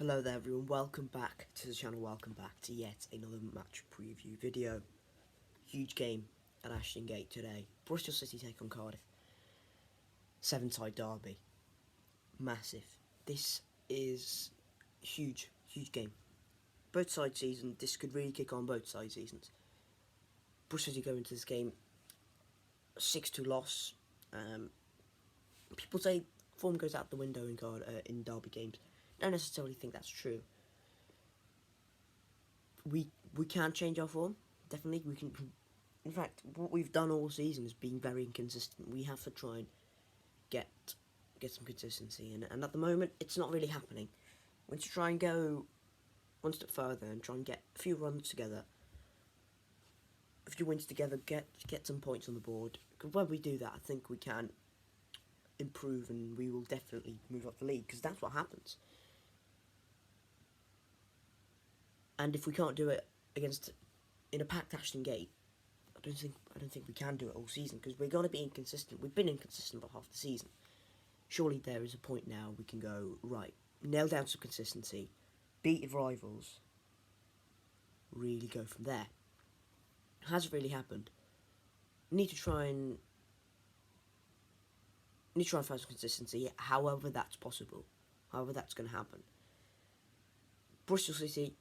Hello there everyone, welcome back to the channel, welcome back to yet another match preview video. Huge game at Ashton Gate today. Bristol City take on Cardiff. Severn-side derby. Massive. This is huge game. Both side seasons, this could really kick on both side seasons. Bristol City go into this game 6-2 loss. People say form goes out the window in derby games. Don't necessarily think that's true. We can change our form. Definitely, we can. In fact, what we've done all season is being very inconsistent. We have to try and get some consistency, and at the moment, it's not really happening. We need to try and go one step further and try and get a few runs together, a few wins together, get some points on the board. Because when we do that, I think we can improve, and we will definitely move up the league. Because that's what happens. And if we can't do it in a packed Ashton Gate, I don't think we can do it all season, because we're going to be inconsistent. We've been inconsistent for half the season. Surely there is a point now we can go, right, nail down some consistency, beat rivals, really go from there. It hasn't really happened. We need to try and find some consistency, however that's possible, however that's going to happen. Bristol City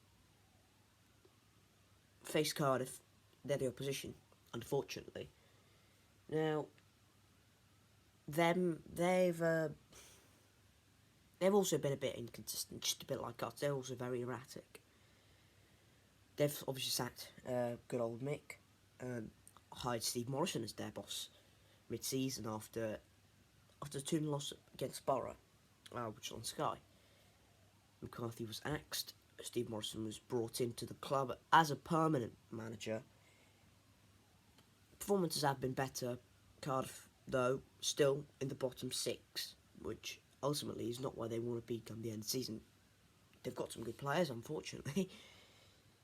face Cardiff. They're the opposition, unfortunately. Now, they've also been a bit inconsistent, just a bit like us. They're also very erratic. They've obviously sacked good old Mick, hired Steve Morrison as their boss mid-season after the 2-0 loss against Borough, which was on Sky. McCarthy was axed. Steve Morrison was brought into the club as a permanent manager. Performances have been better. Cardiff, though, still in the bottom 6, which ultimately is not why they want to be come the end of the season. They've got some good players, unfortunately.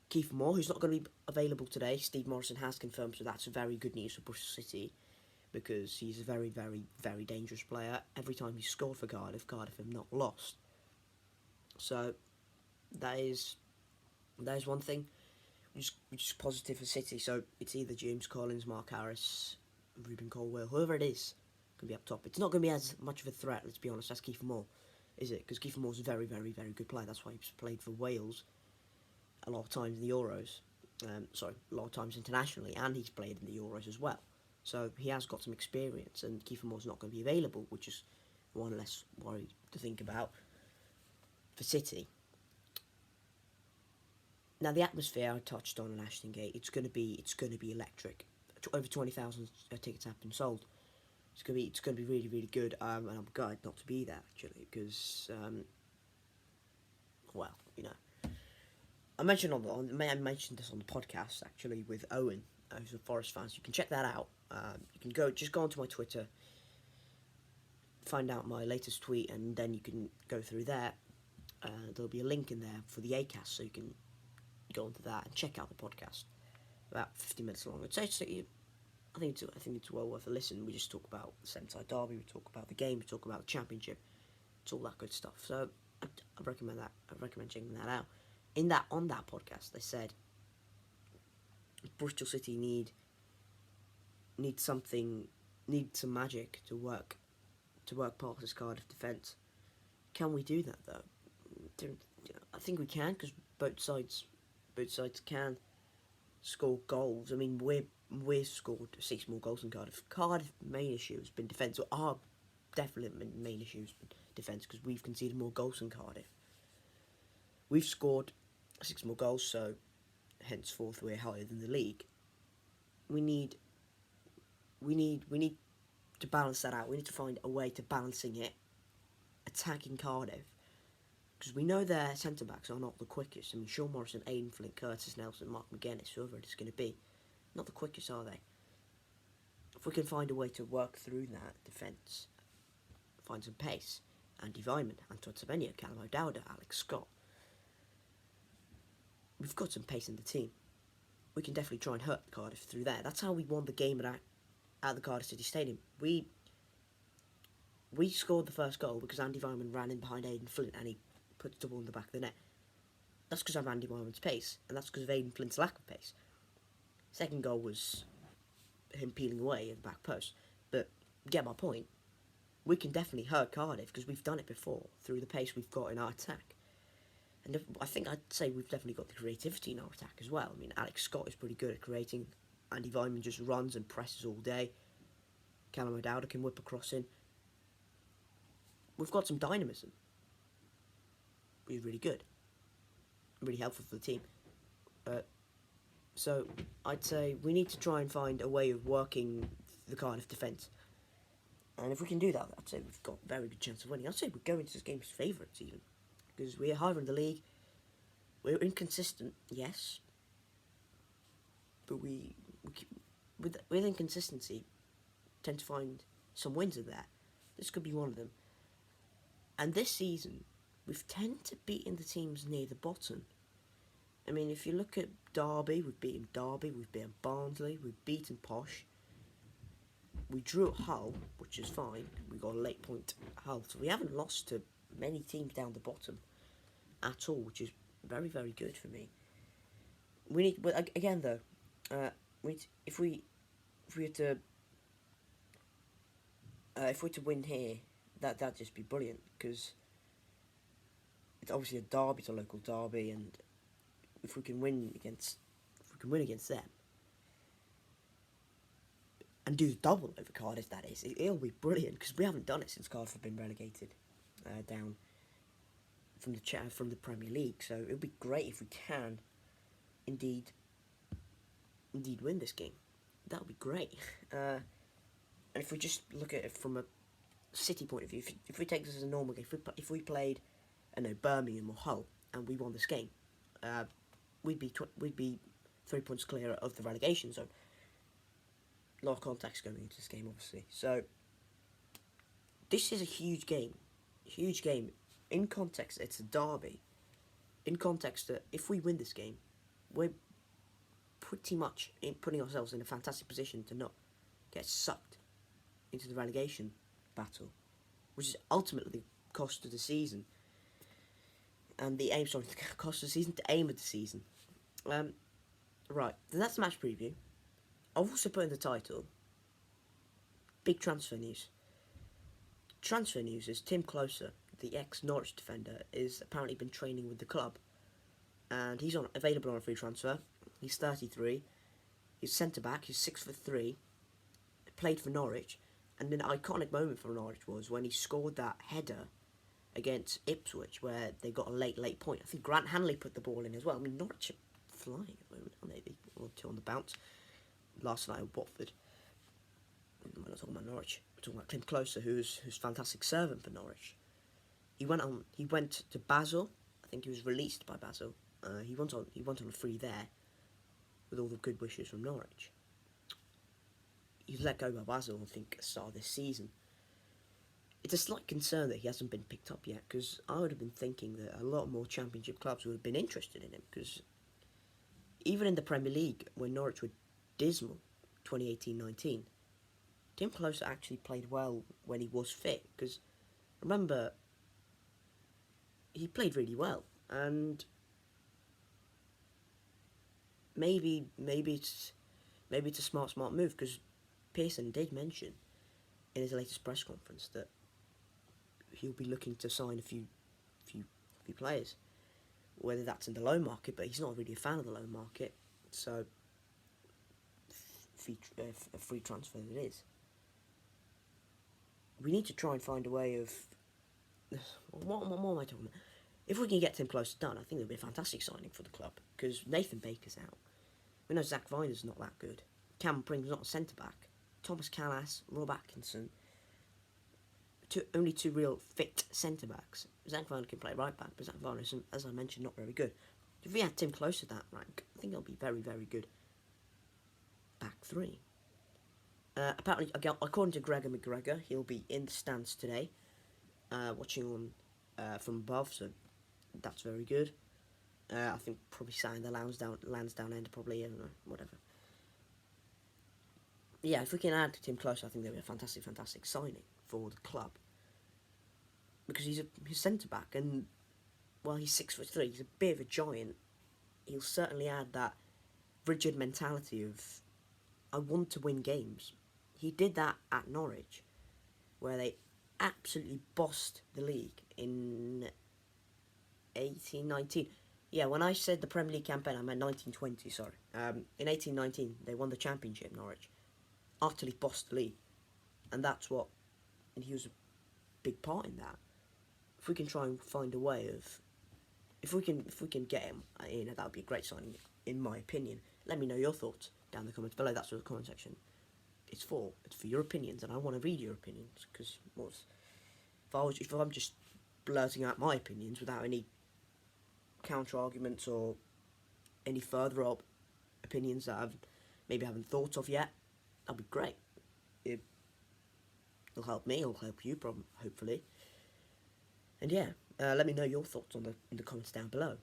Kiefer Moore, who's not going to be available today, Steve Morrison has confirmed, so that's very good news for Bristol City, because he's a very dangerous player. Every time he's scored for Cardiff, Cardiff have not lost. So that is one thing, which is positive for City. So it's either James Collins, Mark Harris, Ruben Colwell, whoever it is, can be up top. It's not going to be as much of a threat, let's be honest, as Kiefer Moore, is it? Because Kiefer Moore's a very good player. That's why he's played for Wales a lot of times in the Euros. A lot of times internationally, and he's played in the Euros as well. So he has got some experience, and Kiefer Moore's not going to be available, which is one less worry to think about for City. Now, the atmosphere I touched on in Ashton Gate, it's going to be electric. Over 20,000 tickets have been sold. It's going to be really good. And I'm glad not to be there, actually, because well, you know, I mentioned this on the podcast, actually, with Owen, who's a Forest fan. So you can check that out. You can just go onto my Twitter, find out my latest tweet, and then you can go through there. There'll be a link in there for the Acast, so you can go onto that and check out the podcast. About 50 minutes long. I think it's well worth a listen. We just talk about the Severn-side derby, we talk about the game, we talk about the championship. It's all that good stuff. So I recommend that. I recommend checking that out. On that podcast, they said Bristol City need some magic to work past this Cardiff defence. Can we do that though? I think we can, because both sides can score goals. I mean, we've scored 6 more goals than Cardiff. Cardiff's main issue has been defence. Our definitely main issue has been defence, because we've conceded more goals than Cardiff. We've scored 6 more goals, so henceforth we're higher than the league. We need to balance that out. We need to find a way to balancing it, attacking Cardiff, because we know their centre-backs are not the quickest. I mean, Sean Morrison, Aidan Flint, Curtis Nelson, Mark McGuinness, whoever it is going to be, not the quickest, are they? If we can find a way to work through that defence, find some pace, Andy Vyman, Antoine Semenyo, Callum O'Dowda, Alex Scott, we've got some pace in the team. We can definitely try and hurt Cardiff through there. That's how we won the game at the Cardiff City Stadium. We scored the first goal because Andy Vyman ran in behind Aidan Flint, and he puts double in the back of the net. That's because of Andy Marvin's pace, and that's because of Aidan Flint's lack of pace. Second goal was him peeling away at the back post. But get my point. We can definitely hurt Cardiff because we've done it before through the pace we've got in our attack. And I think I'd say we've definitely got the creativity in our attack as well. I mean, Alex Scott is pretty good at creating. Andy Vyman just runs and presses all day. Callum O'Dowda can whip a cross in. We've got some dynamism. We're really good. Really helpful for the team. So I'd say we need to try and find a way of working the Cardiff defence. And if we can do that, I'd say we've got a very good chance of winning. I'd say we go into this game as favourites even. Because we're higher in the league. We're inconsistent, yes. But with inconsistency, tend to find some wins in there. This could be one of them. And this season, we've tended to beaten the teams near the bottom. I mean, if you look at Derby, we've beaten Barnsley, we've beaten Posh. We drew at Hull, which is fine. We got a late point at Hull. So we haven't lost to many teams down the bottom at all, which is very, very good for me. We need, but again though, if we were to win here, that'd just be brilliant because it's obviously a derby, it's a local derby, and if we can win against them and do the double over Cardiff, that is, it'll be brilliant because we haven't done it since Cardiff have been relegated down from the Premier League. So it'll be great if we can indeed win this game. That would be great. And if we just look at it from a City point of view, if we take this as a normal game, if we played, I know, Birmingham or Hull and we won this game, we'd be 3 points clear of the relegation zone. A lot of contacts going into this game, obviously. So this is a huge game. Huge game. In context, it's a derby. In context that if we win this game, we're pretty much putting ourselves in a fantastic position to not get sucked into the relegation battle, which is ultimately the cost of the season. And the aim, sorry, the cost of the season, the aim of the season. Right, that's the match preview. I've also put in the title, big transfer news. Transfer news is Tim Closer, the ex-Norwich defender, is apparently been training with the club. And he's available on a free transfer. He's 33. He's centre-back. He's 6'3". Played for Norwich. And an iconic moment for Norwich was when he scored that header against Ipswich, where they got a late point. I think Grant Hanley put the ball in as well. I mean, Norwich are flying at the moment, aren't they? 1-2 on the bounce. Last night at Watford. We're not talking about Norwich. We're talking about Tim Closer, who's fantastic servant for Norwich. He went to Basel. I think he was released by Basel. He went on a free there, with all the good wishes from Norwich. He was let go by Basel, I think, at the start of this season. It's a slight concern that he hasn't been picked up yet, because I would have been thinking that a lot more Championship clubs would have been interested in him, because even in the Premier League, when Norwich were dismal, 2018-19, Tim Closer actually played well when he was fit, because remember, he played really well, and maybe it's a smart move, because Pearson did mention in his latest press conference that he'll be looking to sign a few players, whether that's in the loan market, but he's not really a fan of the loan market, so a free transfer it is. We need to try and find a way of what am I talking about? If we can get Tim Closer done, I think it'll be a fantastic signing for the club, because Nathan Baker's out. We know Zach Viner's not that good. Cam Pring's not a centre-back. Thomas Callas, Rob Atkinson. Only two real fit centre-backs. Zach Viner can play right back, but Zach Viner is, as I mentioned, not very good. If we had Tim Closer that rank, I think it'll be very, very good. Back three. Apparently, according to Gregor McGregor, he'll be in the stands today, watching on from above, so that's very good. I think probably sat in the Lansdowne end, probably, I don't know, whatever. Yeah, if we can add Tim Closer, I think that'll be a fantastic signing for the club. Because he's centre-back, and while he's 6'3", he's a bit of a giant. He'll certainly add that rigid mentality of, I want to win games. He did that at Norwich, where they absolutely bossed the league in 1819. Yeah, when I said the Premier League campaign, I meant 1920, sorry. In 1819, they won the championship, Norwich. Utterly bossed the league. And and he was a big part in that. If we can try and find a way of, if we can get him in, that would be a great signing, in my opinion. Let me know your thoughts down in the comments below. That's what the comment section it's for. It's for your opinions, and I want to read your opinions, because if I'm just blurting out my opinions without any counter arguments or any further opinions that maybe haven't thought of yet, that'd be great. It'll help me, it'll help you, hopefully. And yeah, let me know your thoughts in the comments down below.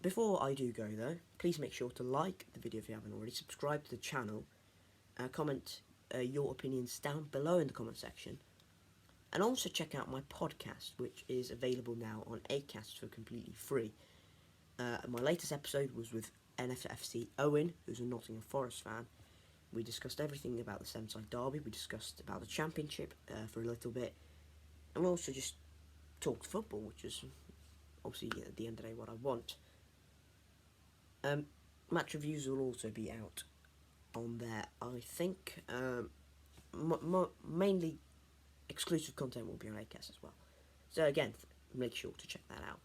Before I do go though, please make sure to like the video if you haven't already, subscribe to the channel, comment your opinions down below in the comment section, and also check out my podcast, which is available now on Acast for completely free. My latest episode was with NFFC Owen, who's a Nottingham Forest fan. We discussed everything about the Severn derby, we discussed about the championship for a little bit, and we also just talked football, which is obviously at the end of the day what I want. Match reviews will also be out on there, I think. Mainly exclusive content will be on Acast as well. So again, make sure to check that out.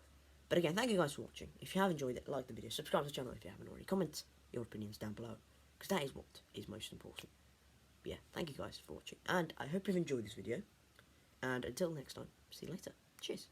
But again, thank you guys for watching. If you have enjoyed it, like the video, subscribe to the channel if you haven't already. Comment your opinions down below, because that is what is most important. But yeah, thank you guys for watching, and I hope you've enjoyed this video. And until next time, see you later. Cheers.